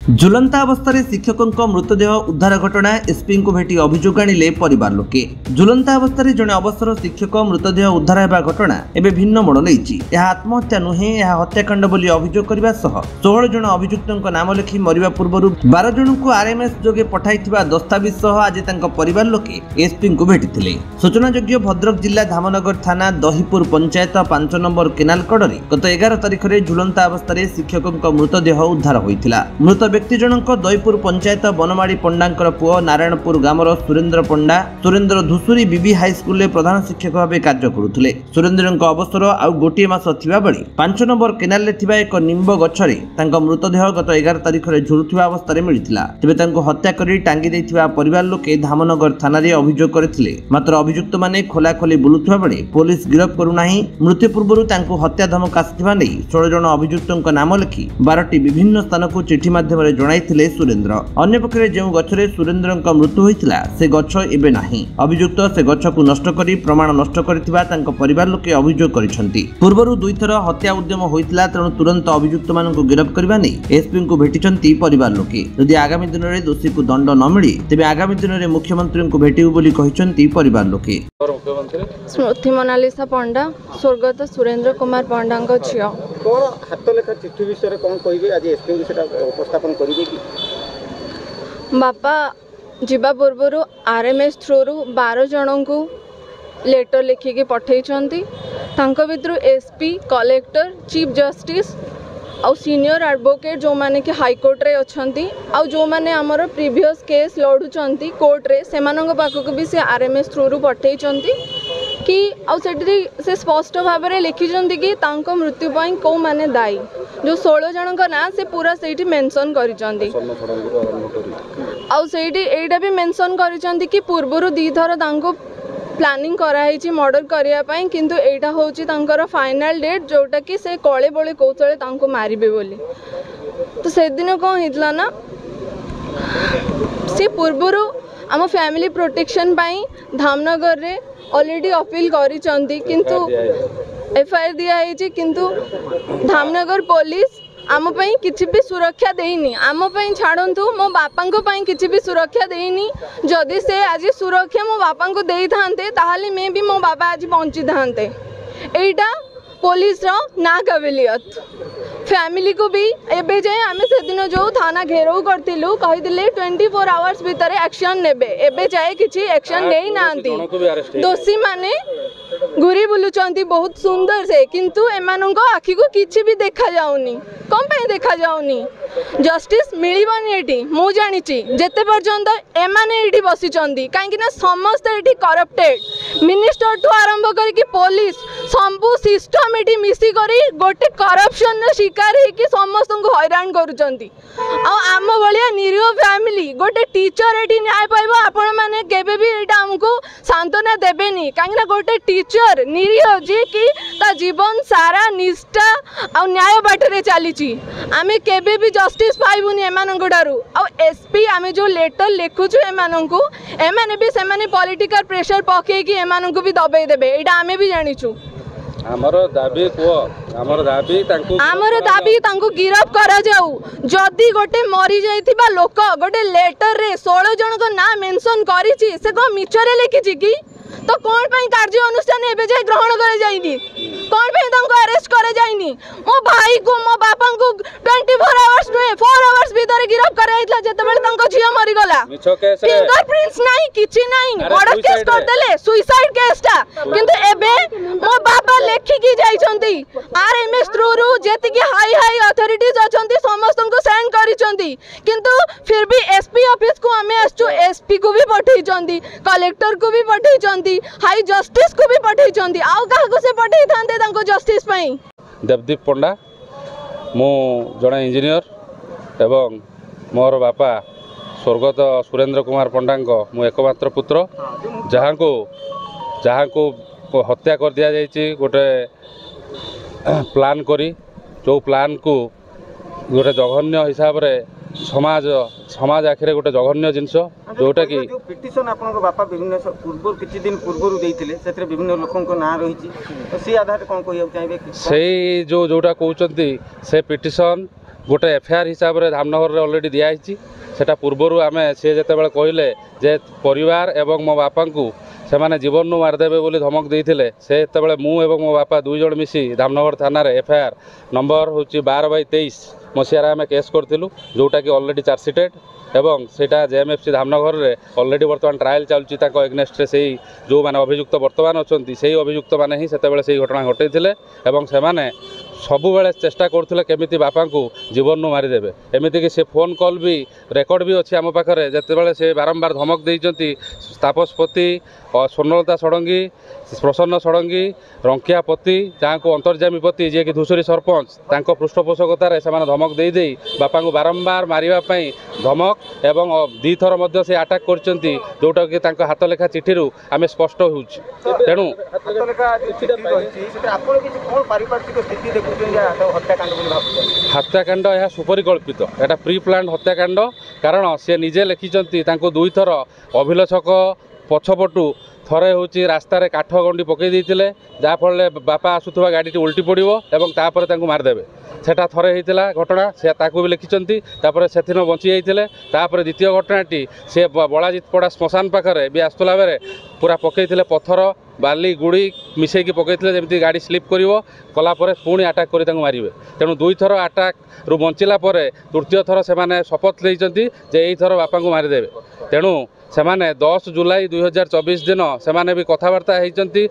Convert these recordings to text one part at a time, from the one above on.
झुलंता अवस्था शिक्षकों मृतदेह उद्धार घटना एसपी को भेटी अभियोग आणिले परिवार लोके। झुलंता अवस्था जड़े अवसर शिक्षक मृतदेह उद्धार होगा घटना एवं भिन्न मोड़ नहीं। आत्महत्या नुहे हत्याकांड बोली अभियोग करने 16 जन अभियुक्तों नाम लिखि मरिबा पूर्व 12 जन को आरएमएस जोगे पठाई दस्तावेज आज परिवार लोके एसपी को भेटी। सूचनायोग्य भद्रक जिला धामनगर थाना दहीपुर पंचायत 5 नंबर केनाल कड़े गत 11 तारिख में झुलंता अवस्था शिक्षकों मृतदेह उद्धार होता। मृत व्यक्ति जनक दहीपुर पंचायत बनमाड़ी पंडा पुओ नारायणपुर ग्रामर सुरेन्द्र धुसुरी बीबी हाईस्कूल में प्रधान शिक्षक भाव कार्य करुले। सुरेन्द्र अवसर आउ गोटे मास थिबा बेले 5 नंबर केनाल एक निंब गछरे मृतदेह गत 11 तारिख में झुलुवा अवस्था मिलता। तेज हत्या कर टांगी देथिबा परिवार लोके धामनगर थाना अभियोग करथिले। मात्र अभियुक्त माने खोलाखोली बुलुथिबा बेले पुलिस गिरफ करूनाही। मृत्यु पूर्व हत्या धमक आसिथिबा नै 16 जन अभियुक्तों नाम लिखि 12टी विभिन्न स्थान को चिठी माध्यम जणाइथिले सुरेन्द्र। अन्य पक्षरे जो गछरे सुरेन्द्रଙ୍କ मृत्यु होइतिला से गछ एबे नाही। अभियुक्त से गछ को नष्ट करी प्रमाण नष्ट करथिबा तांको परिवार लोके अभियोग करिसंती। पूर्वरु दुई थर हत्या उद्यम होइतिला तेणु तुरंत अभियुक्त माननको गिरफ करबा नै एसपी को भेटिसंती परिवार लोके। यदि आगामी दिन में दोषी को दंड न मिले तेबे आगामी दिन में मुख्यमंत्री को भेटिबु बोली कहिसंती परिवार लोके। स्मृति मोनालिसा पंडा स्वर्गत सुरेन्द्र कुमार पंडा झियो कोन हाथ लेखा चिट्ठी विषय कोन कहिबे आज एसपी सेटा उपस्थापन करिवे कि बापा जीवा पूर्व आरएमएस थ्रू 12 जन को लेटर लिखिकी पठेइछंती। तांको भितरु एसपी कलेक्टर चीफ जस्टिस आउ सीनियर एडवोकेट जो माने कि हाईकोर्ट रे अछंती आउ जो माने हमर प्रीवियस केस लढुचंती कोर्ट रे सेमानंग पाखक भी से आरएमएस थ्रू पठेइछंती कि आउ से स्पष्ट भाव में लिखिछंती कि तांको मृत्यु पई को माने दायी। जो 16 जन का ना से पूरा सेठी मेंशन करिछंती आउ सेठी एटा भी मेंशन करिछंती कि पूर्वरु 2 थर तांको प्लानिंग कराई मर्डर करने किंतु एटा होची तांकर फाइनल डेट जोटा कि से कले बळे कौशले तांको मारिबे बोली। तो से दिन कौन होइतला ना से पूर्वरु आम फैमिली प्रोटेक्शन पाई धामनगर रे ऑलरेडी अपील करिसंती किंतु एफआईआर दिया है किंतु धामनगर पुलिस आम पई किछि भी सुरक्षा देनी। आम पई छाड़ंतु मो बापा को पई किछि भी सुरक्षा देनी। जदि से आज सुरक्षा मो बापा को देई थांते ताहाले मैं भी मो बाबा आज पहुंची थांते। एटा पुलिस रो ना काबिलियत फैमिली को भी एबे जाए आम से दिन जो थाना घेराव करथिलु कहिदिले 24 आवर्स भीतर एक्शन नेबे एबे जाए किछि एक्शन नै नांती। दोषी माने घुरी बुलुचंती बहुत सुंदर से किंतु एमानंको आखि को किछि भी देखा जाउनी। कम पे देखा जाउनी जस्टिस मिलिबनी एठी मु जानिछि जेते पर्यंत एमाने एठी बसिचंती काहेकि ना समस्त एठी करप्टेड मिनिस्टर ठु आरंभ करी कि पुलिस संपू सिस्टम एठी मिसी करी गोटे करप्शन न शिकार है कि समस्त को हैरान करूचंती। आ आम भलिया निरीह फैमिली गोटे टीचर एठी न्याय पाइबो आपण माने केबे भी एटा हमको सांत्वना देबेनी काहेकि ना गोटे टीचर निरीह जे कि ता जीवन सारा निष्ठा आ न्याय बाटरे चली आमे केबे भी जस्टिस पाइबुनी एमानंको डारू। आ एसपी आमे जो लेटर लिखुछु एमानंको एमाने भी सेमाने पॉलिटिकल प्रेशर पके कि एमानंको भी दबे देबे एटा आमे भी जानिछु। हमर दाबी तांको गिरफ करा जाऊ। जदि गोटे मरी जाइथिबा लोक गोटे लेटर रे 16 जन को ना मेंशन करिछि से को मिचरे लिखिछि कि तो कौन पे कार्य अनुष्ठान एबे जाय ग्रहण करे जाइनी कौन पे तांको अरेस्ट करे जाइनी। मो भाई को मो बापा को 24 आवर्स नुहे 4 आवर्स भीतर गिरफ कराइतला जते बेले तांको झियो मरि गला। फिंगरप्रिंट्स नाही किछि नाही बड़ केस कर देले सुसाइड केस ता किंतु एबे मो बापा लेखि की जाइछंती आरएमएस थ्रू रु जेति की हाई अथॉरिटीज अछंती समस्त को सेंड करिसंती किंतु फिर भी एसपी ऑफिस को हमें आछो एसपी को भी पठैचंती कलेक्टर को भी पठैचंती हाई जस्टिस को भी पठैचंती आउ का को से पठै थांते तांको जस्टिस पई। देवदीप पंडा मो जणा इंजीनियर एवं मोर बापा स्वर्गत सुरेन्द्र कुमार पंडा मो एकमात्र पुत्र जहाँ को हत्या कर दिया जाइए गोटे प्लान करी जो प्लान को गोटे जघन्य हिसाब रे समाज आखिरे गोटे जघन्य जिनस जोटा कि पिटिशन आपन बापा विभिन्न पूर्व किछि दिन पूर्व देइथिले सेतरे विभिन्न लोकन को नाम रहिछि तो से आधार कोन कहियो चाहिबे से जोटा कहउचंती से पिटिशन गोटे एफआईआर हिसाब से धामनगर में ऑलरेडी दिखाई सेटा पूर्वर आम सी जिते कहले जे परिवार एवं मो बापा को से मैंने जीवन मारिदेवे बोली धमक देते से मु एवं मो बापा दुई जन मिसी धामनगर थाना एफआईआर नंबर हूँ 12/23 मसीहार आम केस करूँ जोटा कि ऑलरेडी चार्जसीटेड एवं सेटा जेएमएफसी धामनगर में ऑलरेडी बर्तमान ट्रायल चलुची एग्नेस्ट से जो मैंने अभियुक्त बर्तमान अच्छा से अभियुक्त मैंने ही से घटना घटे से मैंने सबुबले चेष्टा करुले केमी बापा को जीवन मारिदेवे एमती कि से फोन कॉल भी रेकर्ड भी अच्छी आम पाखे जिते से बारंबार धमक देती तापसपति स्वर्णलता षडंगी प्रसन्न षडंगी रंकिया पति जहाँ को अंतर्जामी पति जी कि धूसरी सरपंच तांको पृष्ठपोषकतार से धमक दे बापा को बारंबार मारिबाई धमक एवं दी थर से अटैक करचंती जोटा कि हाथ लेखा चिठी आम स्पष्ट हो तेणु हत्याकांड यह सुपरिकल्पित एटा प्री प्लान हत्याकांड कारण सी निजे लिखिं दुई थर अभिलषक पछपटू थरे हूँ रास्तार काठ गंडी पकई देते जहाँफल बापा आसुवा गाड़ी उल्टी पड़ो और तापर मारिदेवे सेटा थरे होता घटना से भी लिखिं से बची जाते द्वितीय घटनाटी से बलाजितपड़ा श्मशान पाखे भी आसला बेले पूरा पकई पत्थर बाली गुड़ी मिसेकी पकई जमी गाड़ी स्लीप कलापर पुणी आटाक कर मारे तेणु दुई थर आटाक रु बंचला तृतीय थर से शपथ लेते जे थर बापा को मारिदेवे तेणु सेमाने 10 जुलाई 2024 दिन सेमाने भी कथबार्ता होती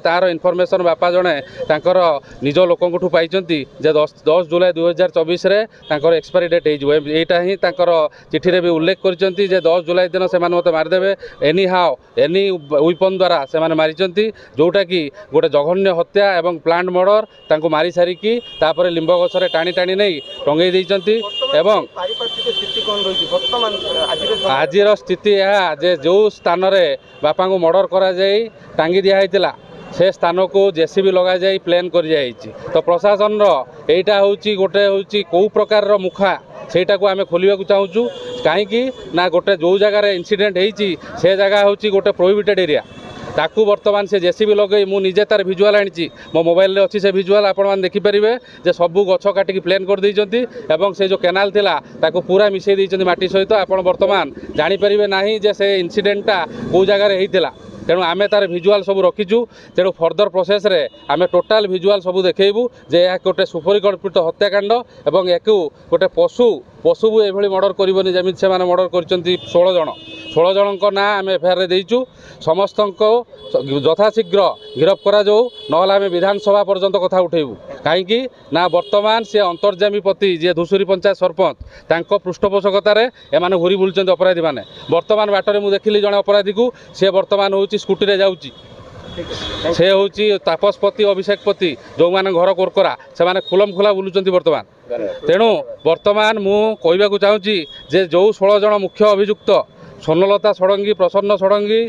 तार इनफर्मेशन बापा जड़े तांकर निज लोक पाई जे 10 जुलाई 2024 रे तांकर एक्सपायरी डेट होटा ही चिठी भी उल्लेख कर 10 जुलाई दिन से मत मारिदेवे एनी हाउ एनी विपन द्वारा से मारी जोटा कि गोटे जघन्य हत्या एवं प्लांट मर्डर मारी सारिकी तापर लिंब गछरे टाणी टाणी नहीं टंगई देइचंती एवं आजिर स्थिति यह जे जो स्थान रे बापा को मर्डर करा जाई टांगी दिया होता से स्थान को जेसीबी लगा जाई प्लेन कर जाई तो प्रशासन एटा होची गोटे होची कौ प्रकार मुखा सेटा को आम खोलिया चाहूँ कहीं ना गोटे जो जगार इंसिडेंट होती से जगह होची गोटे प्रोहिबिटेड एरिया ताकू बर्तमान से जेसीबी लगे मु निजे तार भिजुआल आनी मो मोबाइल अच्छी से भिजुआल आपण देखिपारे जे सबू गछ काटिकी प्लेन कर देइचंती एवं से जो केनाल थिला ताकू पूरा मिसई देइचंती माटी सहित आपण बर्तमान जानीपारे नहीं जे से इंसिडेंटा कौ जगार होता तेणु आम तार भिजुआल सब रखीचु तेणु फर्दर प्रोसेस रे आम टोटाल भिजुआल सब देखू जे यह गोटे सुपरिकल्पित हत्याकांड और या गोटे पशु पशु भी एभली मर्डर करबनी जमी से मर्डर कर 16 जन ना आम एफआईआर देइचु समस्त यथाशीघ्र गिरफ करा जाऊ नहले आम विधानसभा पर्यंत कथा उठेबू कहीं ना वर्तमान से अंतर्जामी पति जी धूसुरी पंचायत सरपंच तांको पृष्ठपोषकतार एमाने घूरी बुलुचंती अपराधी माने वर्तमान बाटर मुझे देखिली जड़े अपराधी को सी वर्तमान हूँ स्कूटी रे जाऊँगी से हूँ तापसपति अभिषेकपति जो मैंने घर कोरकरा से खुलम खुला बुलुचंती वर्तमान तेणु वर्तमान मु कहवाक चाहूँगी जे जो 16 जन मुख्य अभियुक्त स्वर्णलता षडंगी प्रसन्न षडंगी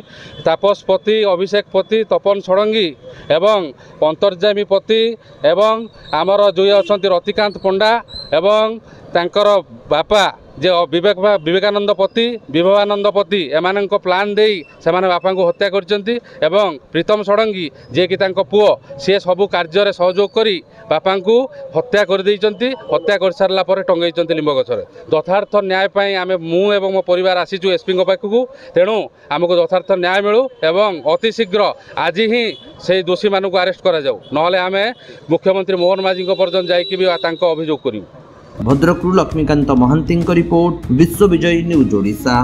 तापसपति अभिषेकपति तपन षडंगी एवं अंतर्जामी पति एवं आमर जो अच्छा रतिकांत पंडा एवं तांकर बापा जे विवेकानंद पति विभवानंद पति एमान प्लान दे से बापा को हत्या करचंती एवं प्रीतम षडंगी जे कि पुओ सी सबू कार्य सहयोग करी बापा को हत्या कर देइचंती हत्या कर सारा पर टंगई लिंब गछरे यथार्थ न्याय पाई आमे मु एवं मो परिवार आसीचु एसपी पाखक तेणु आमको यथार्थ न्याय मिलू एवं अति शीघ्र आज ही से दोषी मानक अरेस्ट करा जाऊ नहले आमे मुख्यमंत्री मोहन माझी पर्यंत जाइकी भी अभियोग करू। भद्रकरू लक्ष्मीकांत महांती रिपोर्ट विश्व विजय न्यूज ओडिशा।